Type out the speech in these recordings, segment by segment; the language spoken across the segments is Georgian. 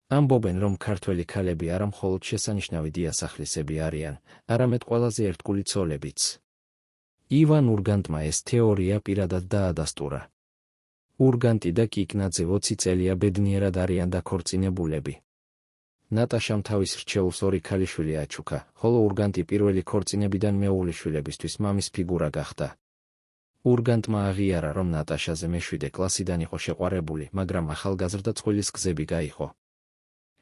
ამბობენ, რომ ქართველი ქალები არა მხოლოდ შესანიშნავი დიასახლისები არიან, არამედ ყველაზე ერთგული ცოლებიც. ივან ურგანტმა ეს თეორია პირადად დაადასტურა. ურგანტი და კიკნაძე 20 წელია ბედნიერად არიან დაქორწინებულები. ნატაშამ თავის რჩეულს 2 ქალიშვილი აჩუქა, ხოლო ურგანტი პირველი ქორწინებიდან მეუღლის შვილებისთვის მამის ფიგურა გახდა. ურგანტმა აღიარა, რომ ნატაშაზე მე-7 კლასიდან იყო შეყვარებული, მაგრამ ახალგაზრდა წყვილის გზები გაიღო.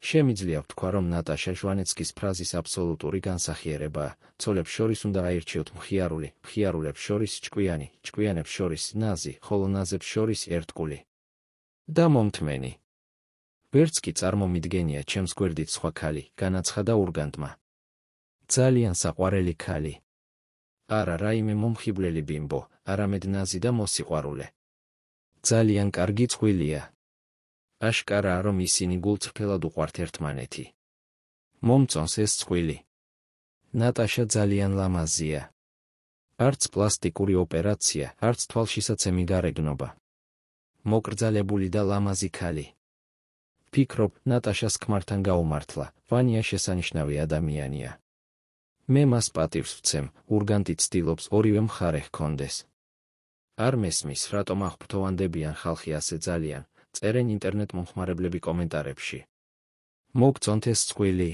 შემიძლია ვთქვა, რომ ნატაშა ჟვანეცკის ფრაზის აბსოლუტური განსახიერებაა. ცოლებს შორის უნდა აირჩიოთ მხიარული, მხიარულებს შორის ჭკვიანი, ჭკვიანებს შორის ნაზი, ხოლო ნაზებს შორის ერთგული და მომთმენი. ვერც კი წარმომიდგენია ჩემს გვერდით სხვა ქალი, განაცხადა ურგანტმა. ძალიან საყვარელი ქალი. არა რაიმე მომხიბვლელი ბიმბო, არამედ ნაზი და მოსიყვარულე. ძალიან კარგი წყვილია. აშკარაა, რომ ისინი გულწრფელად უყვართ ერთმანეთი. მომწონს ეს წყვილი. ნატაშა ძალიან ლამაზია. არც პლასტიკური ოპერაცია, არც თვალშისაცემი გარეგნობა. მოკრძალებული და ლამაზი ქალი. ფიქრობ, ნატაშას ქმართან გაუმართლა, ვანია შესანიშნავი ადამიანია. მე მას პატივს ვცემ, ურგანტი ცდილობს ორივე მხარე ჰქონდეს. არ მესმის, რატომ აღფრთოვანდებიან ხალხი ასე ძალიან, წერენ ინტერნეტ მომხმარებლები კომენტარებში. მოგწონთ ეს წყვილი?